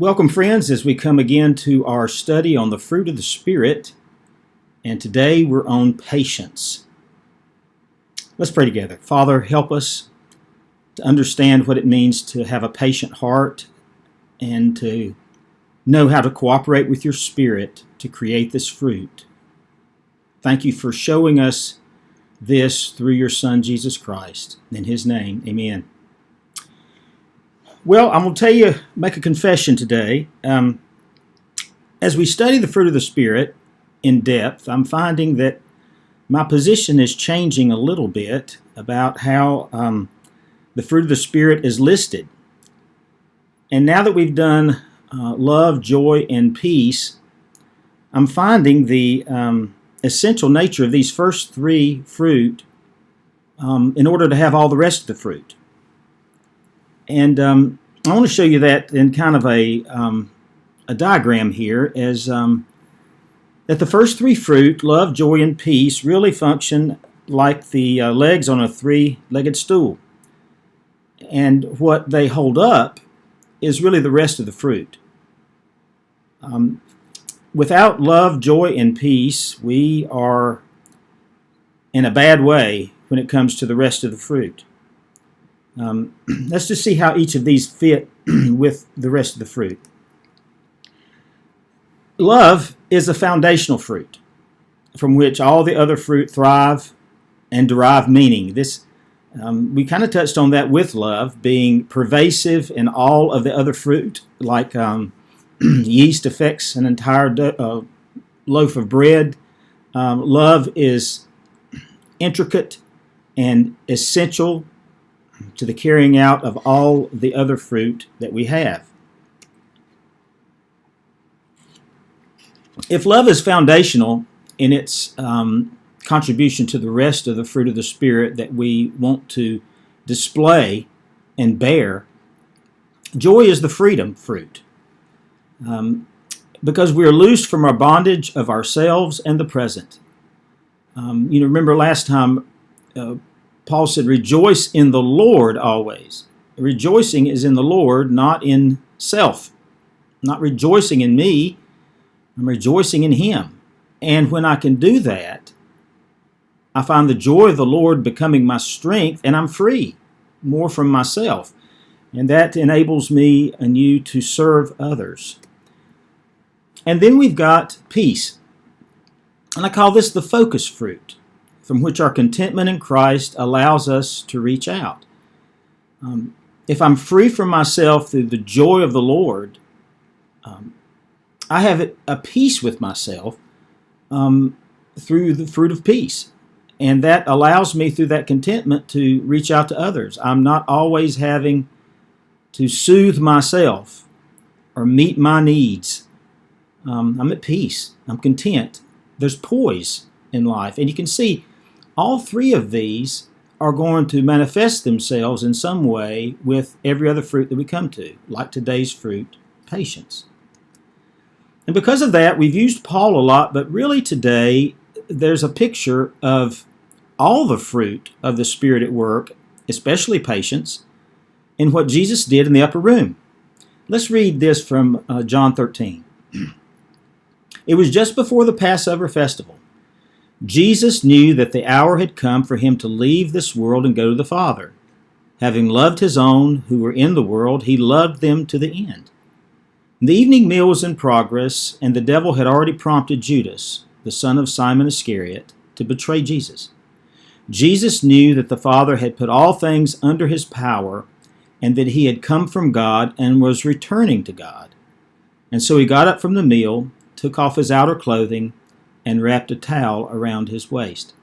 Welcome, friends, as we come again to our study on the fruit of the Spirit, and today we're on patience. Let's pray together. Father, help us to understand what it means to have a patient heart and to know how to cooperate with your Spirit to create this fruit. Thank you for showing us this through your Son, Jesus Christ. In His name, amen. Well, I'm going to make a confession today. As we study the fruit of the Spirit in depth, I'm finding that my position is changing a little bit about how the fruit of the Spirit is listed. And now that we've done love, joy, and peace, I'm finding the essential nature of these first three fruit in order to have all the rest of the fruit. And I want to show you that in kind of a diagram here, as that the first three fruit, love, joy, and peace, really function like the legs on a three-legged stool. And what they hold up is really the rest of the fruit. Without love, joy, and peace, we are in a bad way when it comes to the rest of the fruit. Let's just see how each of these fit with the rest of the fruit. Love is a foundational fruit from which all the other fruit thrive and derive meaning. We kind of touched on that with love being pervasive in all of the other fruit, like yeast affects an entire loaf of bread. Love is intricate and essential to the carrying out of all the other fruit that we have. If love is foundational in its contribution to the rest of the fruit of the Spirit that we want to display and bear, joy is the freedom fruit. Because we are loosed from our bondage of ourselves and the present. Remember last time Paul said, rejoice in the Lord always. Rejoicing is in the Lord, not in self. I'm not rejoicing in me. I'm rejoicing in Him. And when I can do that, I find the joy of the Lord becoming my strength, and I'm free, more from myself. And that enables me and you to serve others. And then we've got peace. And I call this the focus fruit, from which our contentment in Christ allows us to reach out. If I'm free from myself through the joy of the Lord, I have a peace with myself through the fruit of peace. And that allows me through that contentment to reach out to others. I'm not always having to soothe myself or meet my needs. I'm at peace. I'm content. There's poise in life. And you can see all three of these are going to manifest themselves in some way with every other fruit that we come to, like today's fruit, patience. And because of that, we've used Paul a lot, but really today there's a picture of all the fruit of the Spirit at work, especially patience, in what Jesus did in the upper room. Let's read this from John 13. It was just before the Passover festival. Jesus knew that the hour had come for Him to leave this world and go to the Father. Having loved His own who were in the world, He loved them to the end. The evening meal was in progress, and the devil had already prompted Judas, the son of Simon Iscariot, to betray Jesus. Jesus knew that the Father had put all things under His power, and that He had come from God and was returning to God. And so He got up from the meal, took off His outer clothing, and wrapped a towel around His waist.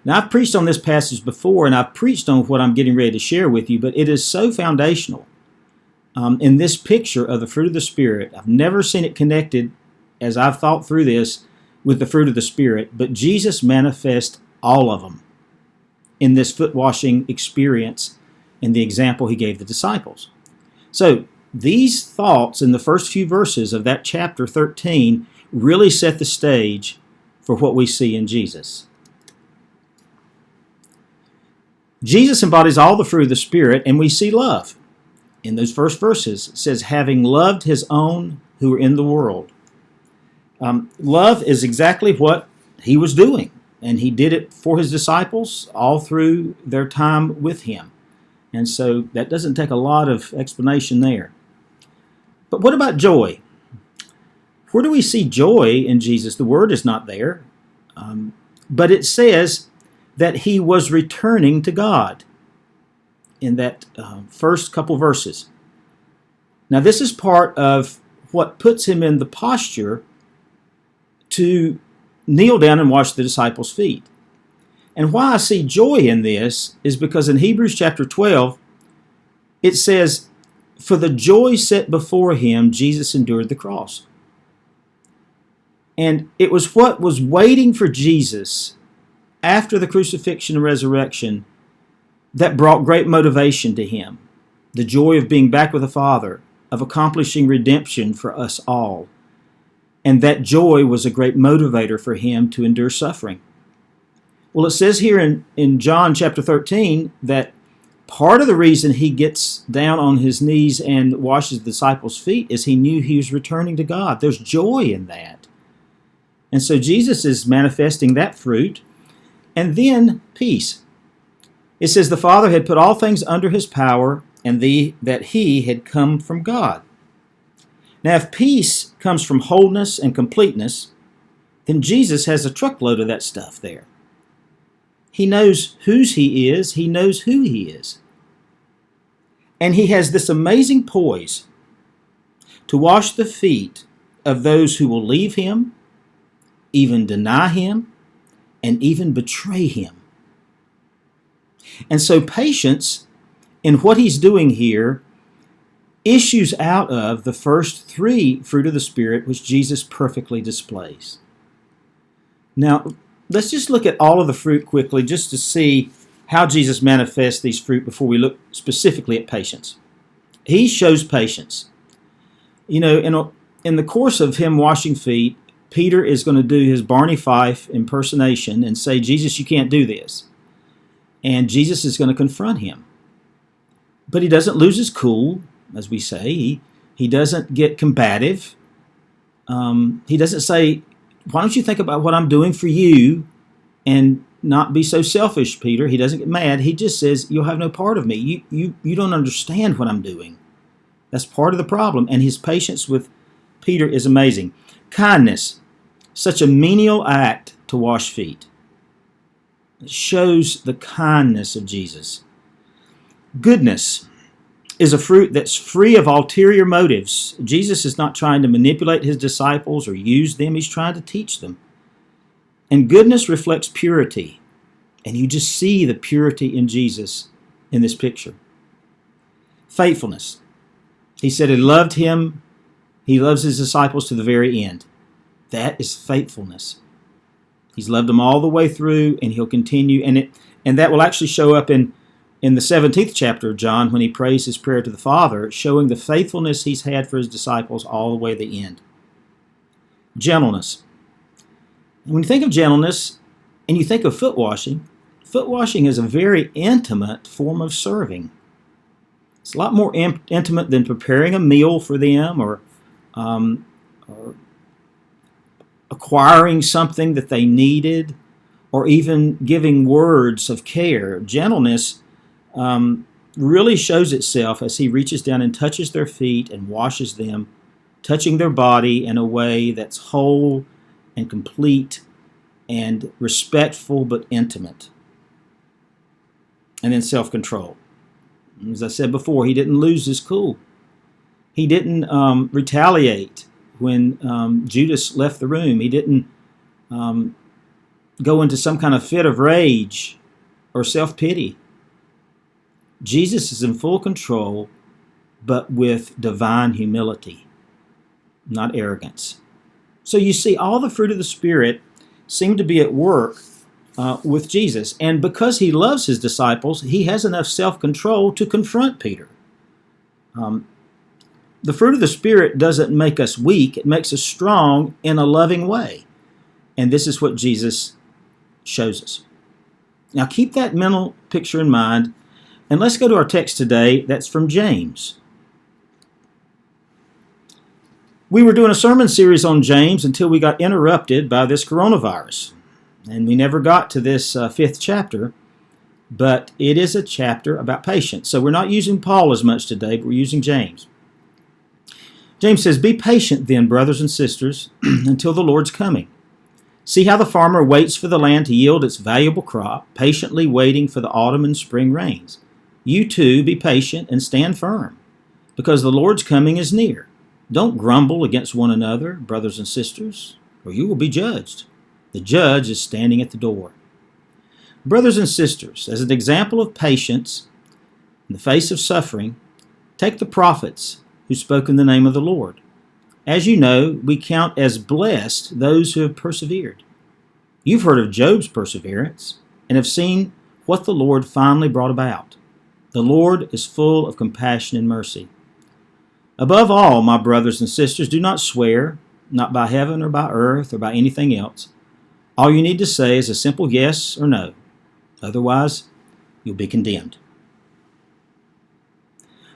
Now, I've preached on this passage before, and I've preached on what I'm getting ready to share with you, but it is so foundational in this picture of the fruit of the Spirit. I've never seen it connected, as I've thought through this, with the fruit of the Spirit, but Jesus manifests all of them in this foot-washing experience in the example He gave the disciples. So, these thoughts in the first few verses of that chapter 13 really set the stage for what we see in Jesus. Jesus embodies all the fruit of the Spirit, and we see love. in those first verses, it says, having loved his own who were in the world. Love is exactly what he was doing, and he did it for his disciples all through their time with him. And so that doesn't take a lot of explanation there. But what about joy? Where do we see joy in Jesus? The word is not there, but it says that he was returning to God in that first couple verses. Now, this is part of what puts him in the posture to kneel down and wash the disciples' feet. And why I see joy in this is because in Hebrews chapter 12, it says, for the joy set before him, Jesus endured the cross. And it was what was waiting for Jesus after the crucifixion and resurrection that brought great motivation to him. The joy of being back with the Father, of accomplishing redemption for us all. And that joy was a great motivator for him to endure suffering. Well, it says here in John chapter 13 that part of the reason he gets down on his knees and washes the disciples' feet is he knew he was returning to God. There's joy in that. And so Jesus is manifesting that fruit. And then peace. It says the Father had put all things under his power, and that he had come from God. Now, if peace comes from wholeness and completeness, then Jesus has a truckload of that stuff there. He knows whose he is. He knows who he is. And he has this amazing poise to wash the feet of those who will leave him, even deny him, and even betray him. And so patience in what he's doing here issues out of the first three fruit of the Spirit, which Jesus perfectly displays. Now, let's just look at all of the fruit quickly just to see how Jesus manifests these fruit before we look specifically at patience. He shows patience. You know, in the course of him washing feet, Peter is going to do his Barney Fife impersonation and say, Jesus, you can't do this. And Jesus is going to confront him. But he doesn't lose his cool, as we say. He doesn't get combative. He doesn't say, why don't you think about what I'm doing for you and not be so selfish, Peter. He doesn't get mad. He just says, you'll have no part of me. You don't understand what I'm doing. That's part of the problem. And his patience with Peter is amazing. Kindness, such a menial act to wash feet. It shows the kindness of Jesus. Goodness is a fruit that's free of ulterior motives. Jesus is not trying to manipulate his disciples or use them. He's trying to teach them. And goodness reflects purity. And you just see the purity in Jesus in this picture. Faithfulness. He said he loved him. He loves his disciples to the very end. That is faithfulness. He's loved them all the way through, and he'll continue. And that will actually show up in the 17th chapter of John when he prays his prayer to the Father, showing the faithfulness he's had for his disciples all the way to the end. Gentleness. When you think of gentleness and you think of foot washing is a very intimate form of serving. It's a lot more intimate than preparing a meal for them or acquiring something that they needed or even giving words of care. Gentleness really shows itself as he reaches down and touches their feet and washes them, touching their body in a way that's whole and complete and respectful but intimate. And then self-control. As I said before, he didn't lose his cool. He didn't retaliate when Judas left the room. He didn't go into some kind of fit of rage or self-pity. Jesus is in full control, but with divine humility, not arrogance. So you see, all the fruit of the Spirit seem to be at work with Jesus. And because he loves his disciples, he has enough self-control to confront Peter. The fruit of the Spirit doesn't make us weak. It makes us strong in a loving way. And this is what Jesus shows us. Now keep that mental picture in mind. And let's go to our text today. That's from James. We were doing a sermon series on James until we got interrupted by this coronavirus. And we never got to this fifth chapter, but it is a chapter about patience. So we're not using Paul as much today, but we're using James. James says, "Be patient then, brothers and sisters, until the Lord's coming. See how the farmer waits for the land to yield its valuable crop, patiently waiting for the autumn and spring rains. You too be patient and stand firm, because the Lord's coming is near. Don't grumble against one another, brothers and sisters, or you will be judged. The judge is standing at the door." Brothers and sisters, as an example of patience in the face of suffering, take the prophets who spoke in the name of the Lord. As you know, we count as blessed those who have persevered. You've heard of Job's perseverance and have seen what the Lord finally brought about. The Lord is full of compassion and mercy. Above all, my brothers and sisters, do not swear, not by heaven or by earth or by anything else. All you need to say is a simple yes or no. Otherwise, you'll be condemned.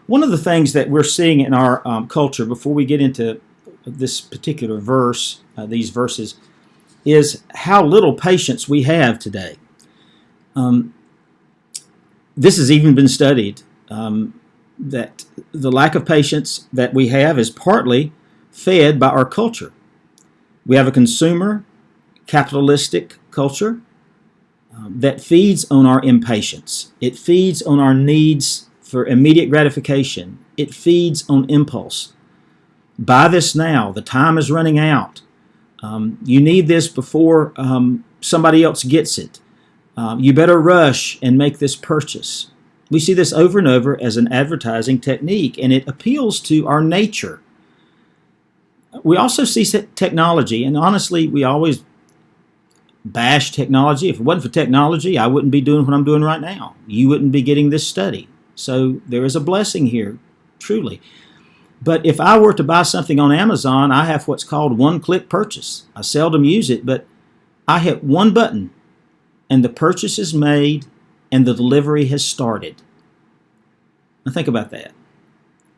One of the things that we're seeing in our culture, before we get into this particular verse, these verses, is how little patience we have today. This has even been studied, that the lack of patience that we have is partly fed by our culture. We have a consumer, capitalistic culture that feeds on our impatience. It feeds on our needs for immediate gratification. It feeds on impulse. Buy this now. The time is running out. You need this before somebody else gets it. You better rush and make this purchase. We see this over and over as an advertising technique, and it appeals to our nature. We also see technology, and honestly, we always bash technology. If it wasn't for technology, I wouldn't be doing what I'm doing right now. You wouldn't be getting this study. So there is a blessing here, truly. But if I were to buy something on Amazon, I have what's called one-click purchase. I seldom use it, but I hit one button, and the purchase is made, and the delivery has started. Now think about that.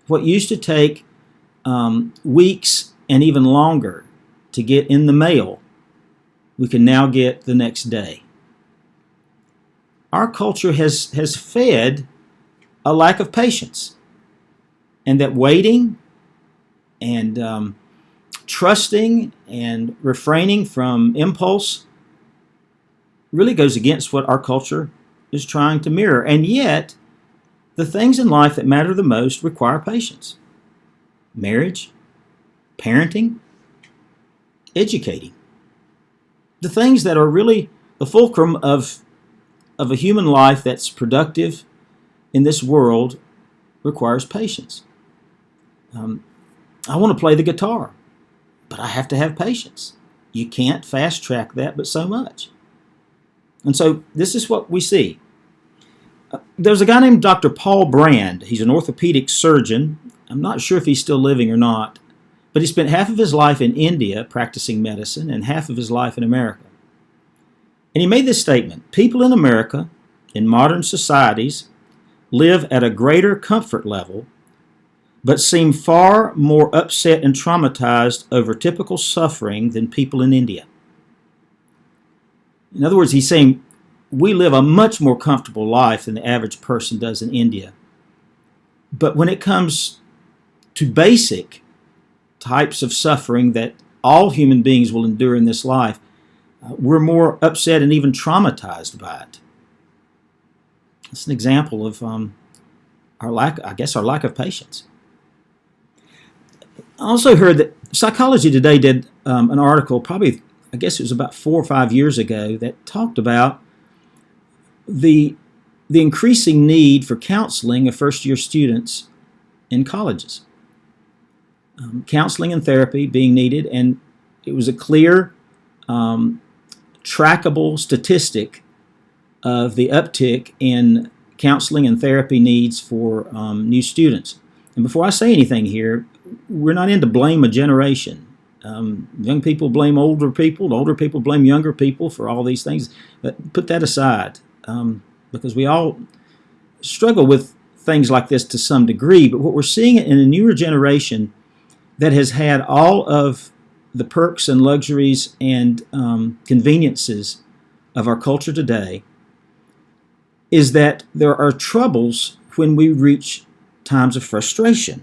What used to take weeks and even longer to get in the mail, we can now get the next day. Our culture has fed a lack of patience, and that waiting and trusting and refraining from impulse really goes against what our culture is trying to mirror. And yet, the things in life that matter the most require patience. Marriage, parenting, educating. The things that are really the fulcrum of a human life that's productive in this world requires patience. I want to play the guitar, but I have to have patience. You can't fast track that but so much. And so this is what we see. There's a guy named Dr. Paul Brand. He's an orthopedic surgeon. I'm not sure if he's still living or not, but he spent half of his life in India practicing medicine and half of his life in America. And he made this statement: people in America, in modern societies, live at a greater comfort level, but seem far more upset and traumatized over typical suffering than people in India. In other words, he's saying we live a much more comfortable life than the average person does in India. But when it comes to basic types of suffering that all human beings will endure in this life, we're more upset and even traumatized by it. It's an example of our lack of patience. I also heard that Psychology Today did an article, probably, I guess it was about 4 or 5 years ago, that talked about the increasing need for counseling of first-year students in colleges. Counseling and therapy being needed, and it was a clear, trackable statistic of the uptick in counseling and therapy needs for new students. And before I say anything here, we're not in to blame a generation. Young people blame older people blame younger people for all these things. But put that aside, because we all struggle with things like this to some degree. But what we're seeing in a newer generation that has had all of the perks and luxuries and conveniences of our culture today is that there are troubles when we reach times of frustration.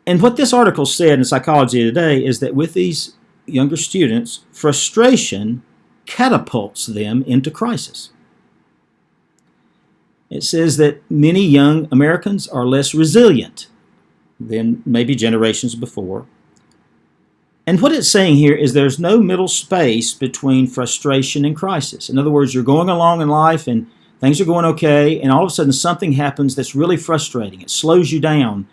And what this article said in Psychology Today is that with these younger students, frustration catapults them into crisis. It says that many young Americans are less resilient than maybe generations before. And what it's saying here is there's no middle space between frustration and crisis. In other words, you're going along in life and things are going okay, and all of a sudden something happens that's really frustrating. It slows you down.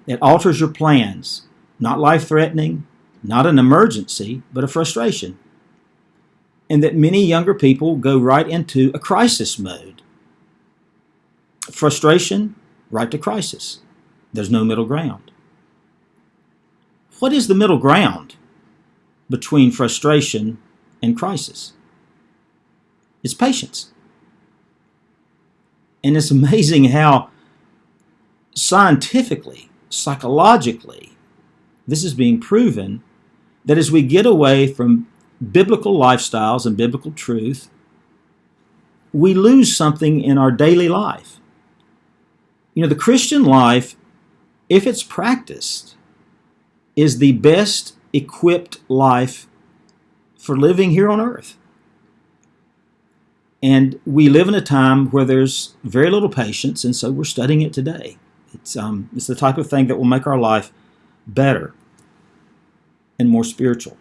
It alters your plans. Not life-threatening, not an emergency, but a frustration. And that many younger people go right into a crisis mode. Frustration, right to crisis. There's no middle ground. What is the middle ground between frustration and crisis? It's patience. And it's amazing how scientifically, psychologically, this is being proven that as we get away from biblical lifestyles and biblical truth, we lose something in our daily life. You know, the Christian life, if it's practiced, is the best equipped life for living here on earth. And we live in a time where there's very little patience, and so we're studying it today. It's the type of thing that will make our life better and more spiritual.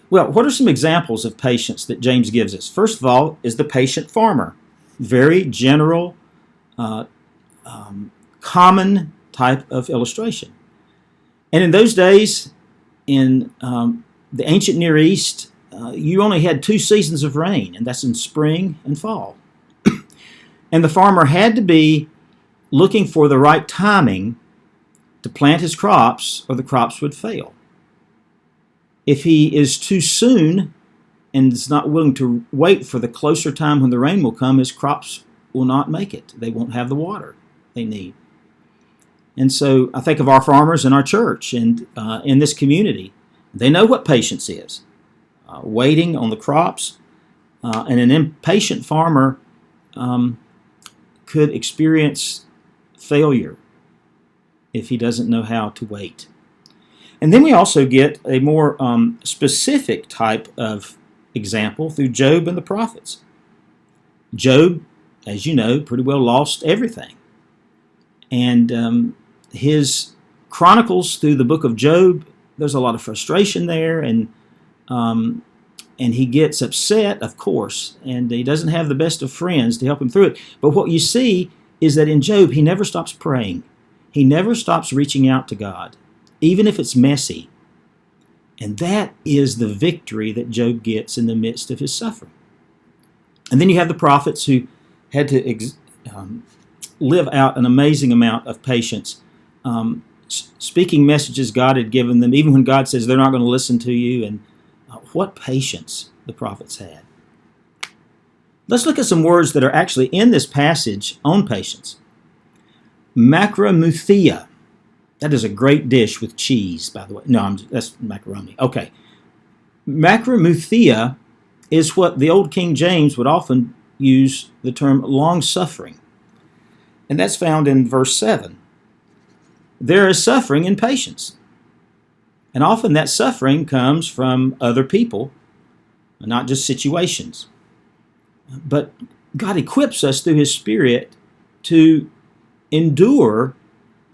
Well, what are some examples of patience that James gives us? First of all is the patient farmer. Very general, common type of illustration. And in those days, in the ancient Near East, you only had 2 seasons of rain, and that's in spring and fall. And the farmer had to be looking for the right timing to plant his crops, or the crops would fail. If he is too soon and is not willing to wait for the closer time when the rain will come, his crops will not make it. They won't have the water they need. And so I think of our farmers in our church and in this community. They know what patience is. Waiting on the crops. And an impatient farmer could experience failure if he doesn't know how to wait. And then we also get a more specific type of example through Job and the prophets. Job, as you know, pretty well lost everything. And his chronicles through the book of Job, there's a lot of frustration there, and he gets upset, of course, and he doesn't have the best of friends to help him through it. But what you see is that in Job, he never stops praying. He never stops reaching out to God, even if it's messy. And that is the victory that Job gets in the midst of his suffering. And then you have the prophets who had to live out an amazing amount of patience, speaking messages God had given them, even when God says they're not going to listen to you. And what patience the prophets had. Let's look at some words that are actually in this passage on patience. Macromuthia. That is a great dish with cheese, by the way. No, that's macaroni. Okay. Macromuthia is what the old King James would often use the term long-suffering. And that's found in verse 7. There is suffering in patience. And often that suffering comes from other people, not just situations. But God equips us through His Spirit to endure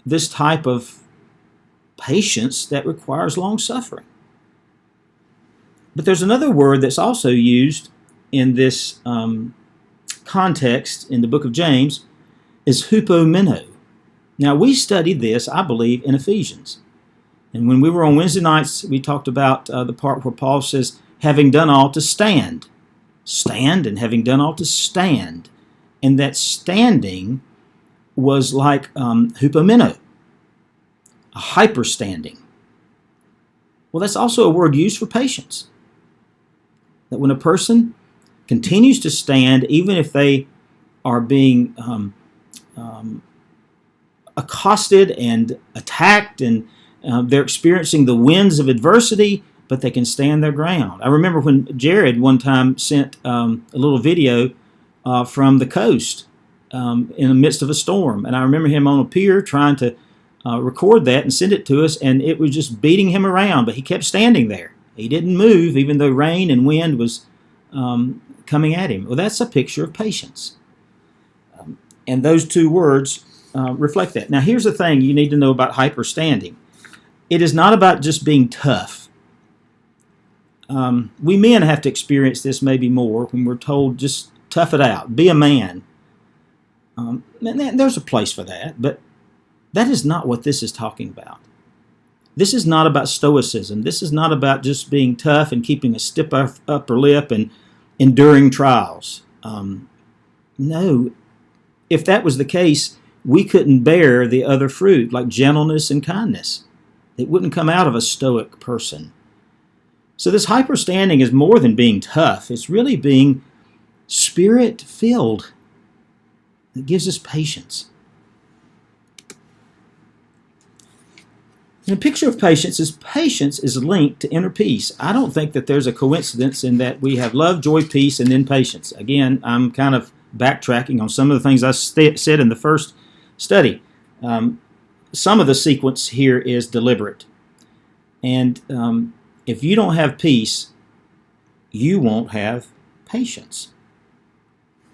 this type of patience that requires long suffering. But there's another word that's also used in this context in the book of James, is hupomeno. Now, we studied this, I believe, in Ephesians. And when we were on Wednesday nights, we talked about the part where Paul says, having done all to stand. Stand, and having done all to stand. And that standing was like hupomeno, a hyperstanding. Well, that's also a word used for patience. That when a person continues to stand, even if they are being accosted and attacked, and they're experiencing the winds of adversity, but they can stand their ground. I remember when Jared one time sent a little video from the coast in the midst of a storm, and I remember him on a pier trying to record that and send it to us, and it was just beating him around, but he kept standing there. He didn't move, even though rain and wind was coming at him. Well, that's a picture of patience. And those two words reflect that. Now, here's the thing you need to know about hyperstanding. It is not about just being tough. We men have to experience this maybe more when we're told just tough it out, be a man. And there's a place for that, but that is not what this is talking about. This is not about stoicism. This is not about just being tough and keeping a stiff upper lip and enduring trials. No, if that was the case, we couldn't bear the other fruit, like gentleness and kindness. It wouldn't come out of a stoic person. So this hyperstanding is more than being tough. It's really being Spirit-filled. It gives us patience. And a picture of patience is linked to inner peace. I don't think that there's a coincidence in that we have love, joy, peace, and then patience. Again, I'm kind of backtracking on some of the things I said in the first study. Some of the sequence here is deliberate. And if you don't have peace, you won't have patience.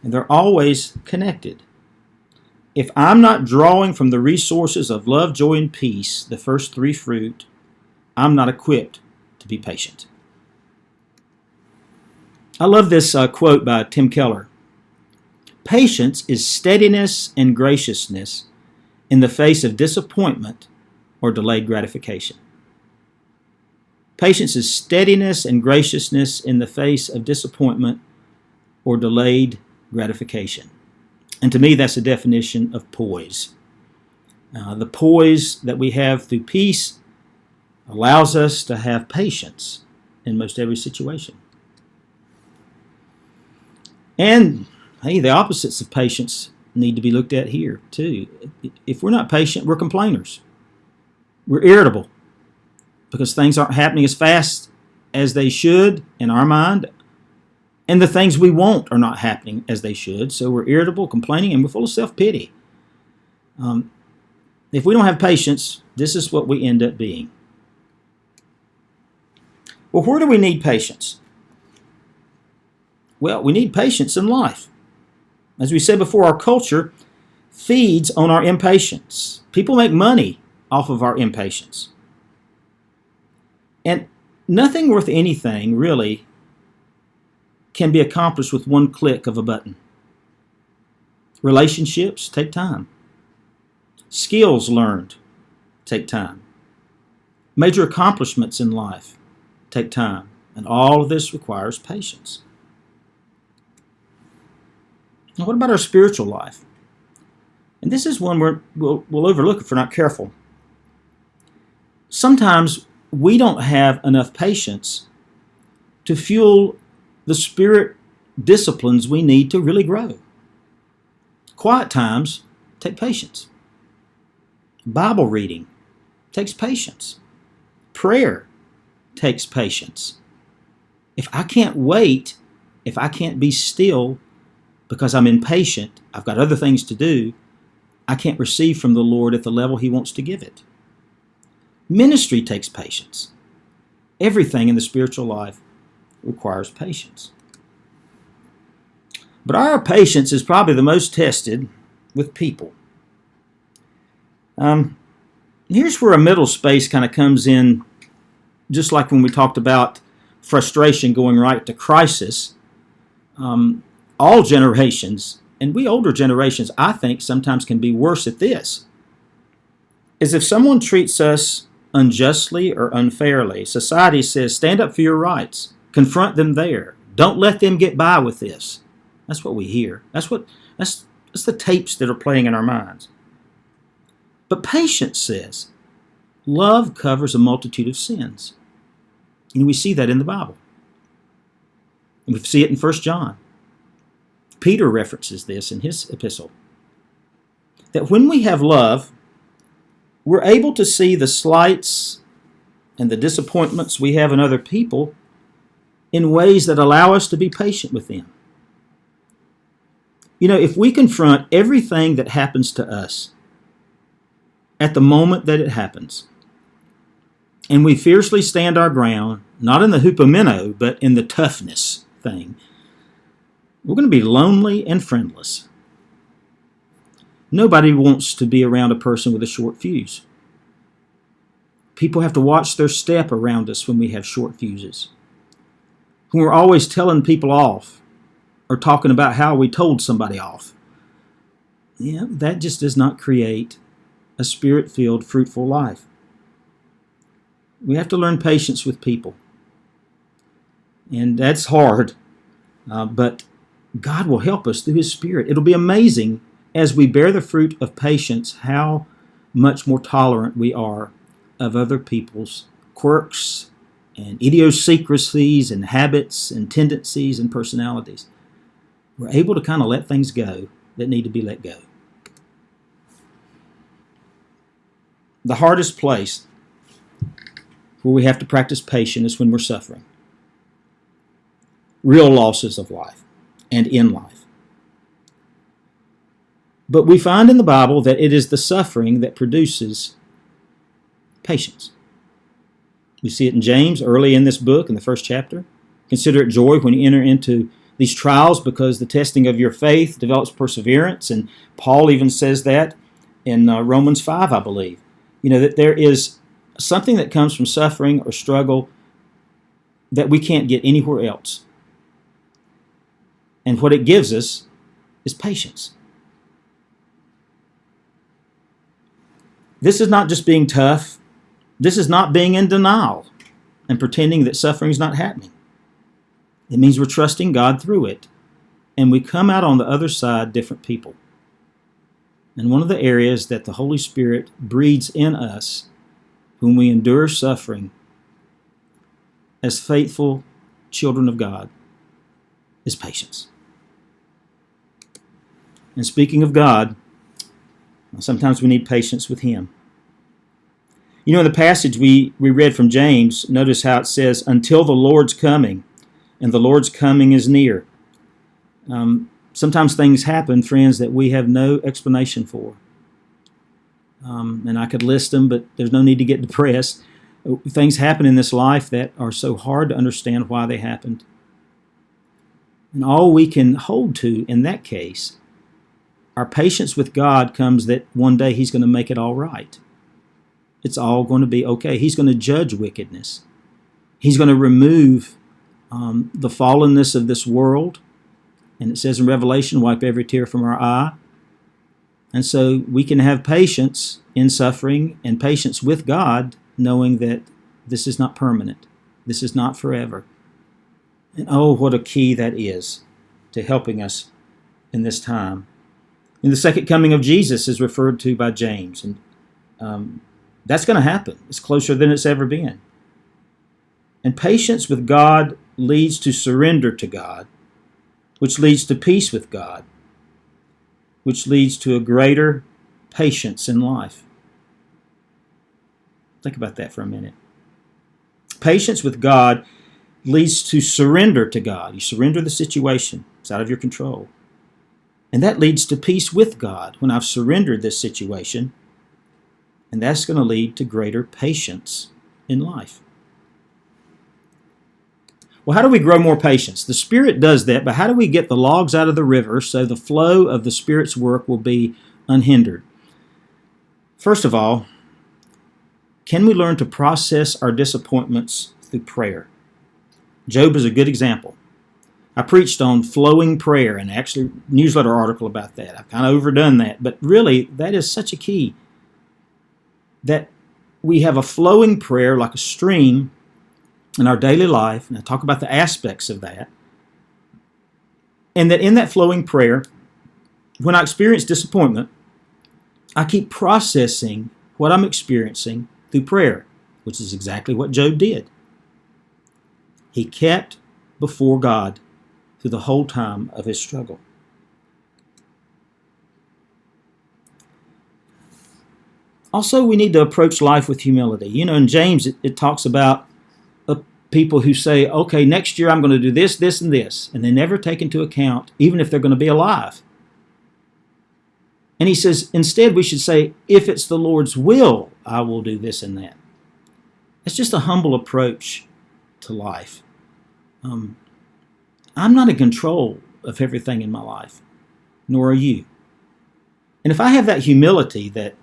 And they're always connected. If I'm not drawing from the resources of love, joy, and peace, the first three fruit, I'm not equipped to be patient. I love this quote by Tim Keller. Patience is steadiness and graciousness in the face of disappointment or delayed gratification. Patience is steadiness and graciousness in the face of disappointment or delayed gratification. And to me, that's a definition of poise. The poise that we have through peace allows us to have patience in most every situation. And, hey, the opposites of patience need to be looked at here, too. If we're not patient, we're complainers. We're irritable because things aren't happening as fast as they should in our mind. And the things we want are not happening as they should. So we're irritable, complaining, and we're full of self-pity. If we don't have patience, this is what we end up being. Well, where do we need patience? Well, we need patience in life. As we said before, our culture feeds on our impatience. People make money off of our impatience. And nothing worth anything, really, can be accomplished with one click of a button. Relationships take time. Skills learned take time. Major accomplishments in life take time. And all of this requires patience. Now, what about our spiritual life? And this is one we'll overlook if we're not careful. Sometimes we don't have enough patience to fuel the spirit disciplines we need to really grow. Quiet times take patience. Bible reading takes patience. Prayer takes patience. If I can't wait, if I can't be still because I'm impatient, I've got other things to do, I can't receive from the Lord at the level He wants to give it. Ministry takes patience. Everything in the spiritual life requires patience. But our patience is probably the most tested with people. Here's where a middle space kind of comes in, just like when we talked about frustration going right to crisis. All generations, and we older generations, I think, sometimes can be worse at this, is if someone treats us unjustly or unfairly, society says, stand up for your rights. Confront them there. Don't let them get by with this. That's what we hear. That's the tapes that are playing in our minds. But patience says, love covers a multitude of sins. And we see that in the Bible. And we see it in 1 John. Peter references this in his epistle. That when we have love, we're able to see the slights and the disappointments we have in other people in ways that allow us to be patient with them. You know, if we confront everything that happens to us at the moment that it happens, and we fiercely stand our ground, not in the hupomeno, but in the toughness thing, we're going to be lonely and friendless. Nobody wants to be around a person with a short fuse. People have to watch their step around us when we have short fuses. When we're always telling people off or talking about how we told somebody off. Yeah, that just does not create a spirit-filled, fruitful life. We have to learn patience with people. And that's hard, but God will help us through His Spirit. It'll be amazing as we bear the fruit of patience how much more tolerant we are of other people's quirks and idiosyncrasies and habits and tendencies and personalities. We're able to kind of let things go that need to be let go. The hardest place where we have to practice patience is when we're suffering. Real losses of life and in life. But we find in the Bible that it is the suffering that produces patience. We see it in James early in this book, in the first chapter. Consider it joy when you enter into these trials because the testing of your faith develops perseverance. And Paul even says that in Romans 5, I believe. You know, that there is something that comes from suffering or struggle that we can't get anywhere else. And what it gives us is patience. This is not just being tough. This is not being in denial and pretending that suffering is not happening. It means we're trusting God through it, and we come out on the other side different people. And one of the areas that the Holy Spirit breeds in us when we endure suffering as faithful children of God is patience. And speaking of God, sometimes we need patience with Him. You know, in the passage we read from James, notice how it says, until the Lord's coming, and the Lord's coming is near. Sometimes things happen, friends, that we have no explanation for. And I could list them, but there's no need to get depressed. Things happen in this life that are so hard to understand why they happened. And all we can hold to in that case, our patience with God comes that one day He's going to make it all right. It's all going to be okay. He's going to judge wickedness. He's going to remove the fallenness of this world. And it says in Revelation, wipe every tear from our eye. And so we can have patience in suffering and patience with God, knowing that this is not permanent. This is not forever. And oh, what a key that is to helping us in this time. And the second coming of Jesus is referred to by James. And that's going to happen. It's closer than it's ever been. And patience with God leads to surrender to God, which leads to peace with God, which leads to a greater patience in life. Think about that for a minute. Patience with God leads to surrender to God. You surrender the situation. It's out of your control. And that leads to peace with God when I've surrendered this situation. And that's going to lead to greater patience in life. Well, how do we grow more patience? The Spirit does that, but how do we get the logs out of the river so the flow of the Spirit's work will be unhindered? First of all, can we learn to process our disappointments through prayer? Job is a good example. I preached on flowing prayer and actually a newsletter article about that. I've kind of overdone that, but really that is such a key that we have a flowing prayer like a stream in our daily life, and I talk about the aspects of that, and that in that flowing prayer, when I experience disappointment, I keep processing what I'm experiencing through prayer, which is exactly what Job did. He kept before God through the whole time of his struggle. Also, we need to approach life with humility. You know, in James, it talks about people who say, okay, next year I'm going to do this, this, and this. And they never take into account, even if they're going to be alive. And he says, instead, we should say, if it's the Lord's will, I will do this and that. It's just a humble approach to life. I'm not in control of everything in my life, nor are you. And if I have that humility that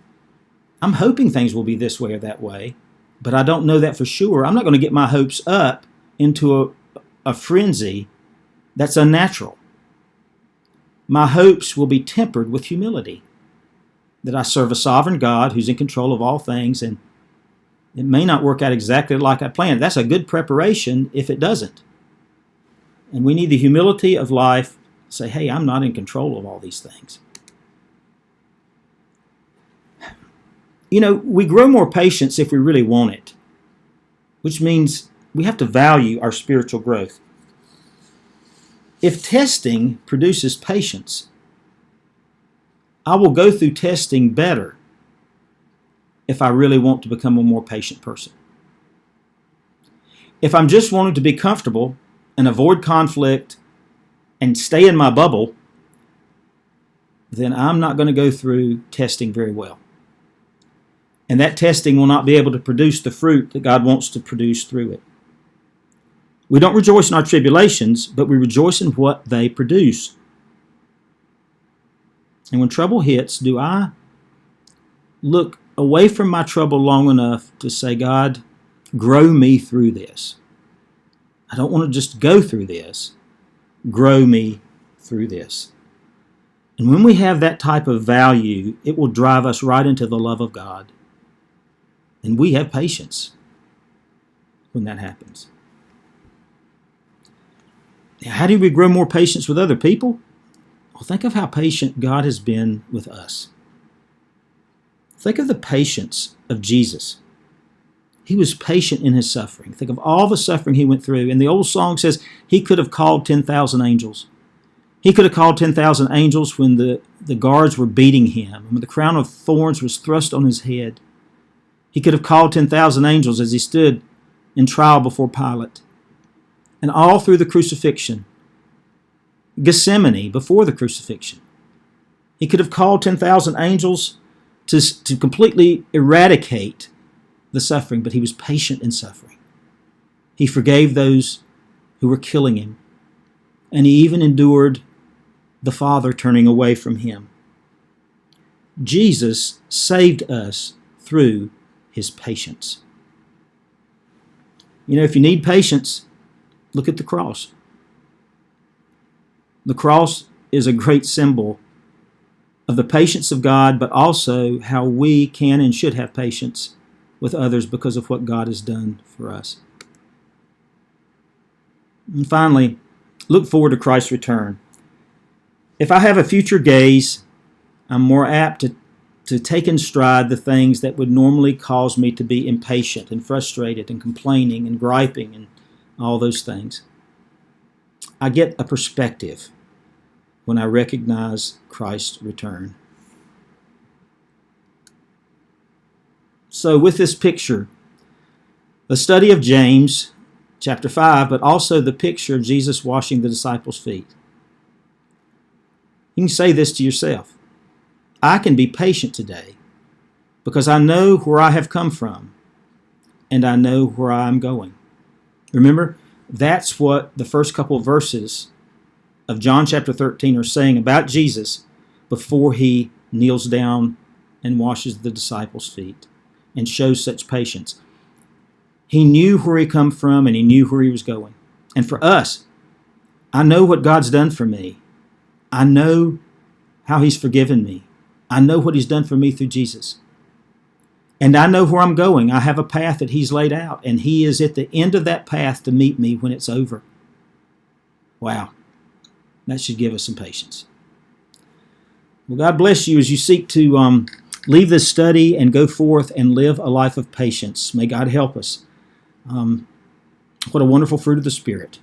I'm hoping things will be this way or that way, but I don't know that for sure, I'm not going to get my hopes up into a frenzy that's unnatural. My hopes will be tempered with humility, that I serve a sovereign God who's in control of all things, and it may not work out exactly like I planned. That's a good preparation if it doesn't. And we need the humility of life to say, hey, I'm not in control of all these things. You know, we grow more patience if we really want it, which means we have to value our spiritual growth. If testing produces patience, I will go through testing better if I really want to become a more patient person. If I'm just wanting to be comfortable and avoid conflict and stay in my bubble, then I'm not going to go through testing very well. And that testing will not be able to produce the fruit that God wants to produce through it. We don't rejoice in our tribulations, but we rejoice in what they produce. And when trouble hits, do I look away from my trouble long enough to say, God, grow me through this? I don't want to just go through this. Grow me through this. And when we have that type of value, it will drive us right into the love of God. And we have patience when that happens. Now, how do we grow more patience with other people? Well, think of how patient God has been with us. Think of the patience of Jesus. He was patient in his suffering. Think of all the suffering he went through. And the old song says he could have called 10,000 angels. He could have called 10,000 angels when the guards were beating him, and when the crown of thorns was thrust on his head. He could have called 10,000 angels as he stood in trial before Pilate. And all through the crucifixion, Gethsemane before the crucifixion, he could have called 10,000 angels to completely eradicate the suffering, but he was patient in suffering. He forgave those who were killing him, and he even endured the Father turning away from him. Jesus saved us through his patience. You know, if you need patience, look at the cross. The cross is a great symbol of the patience of God, but also how we can and should have patience with others because of what God has done for us. And finally, look forward to Christ's return. If I have a future gaze, I'm more apt to take in stride the things that would normally cause me to be impatient and frustrated and complaining and griping and all those things. I get a perspective when I recognize Christ's return. So with this picture, the study of James chapter 5, but also the picture of Jesus washing the disciples' feet, you can say this to yourself. I can be patient today because I know where I have come from and I know where I am going. Remember, that's what the first couple of verses of John chapter 13 are saying about Jesus before he kneels down and washes the disciples' feet and shows such patience. He knew where he come from and he knew where he was going. And for us, I know what God's done for me. I know how he's forgiven me. I know what he's done for me through Jesus. And I know where I'm going. I have a path that he's laid out, and he is at the end of that path to meet me when it's over. Wow. That should give us some patience. Well, God bless you as you seek to leave this study and go forth and live a life of patience. May God help us. What a wonderful fruit of the Spirit.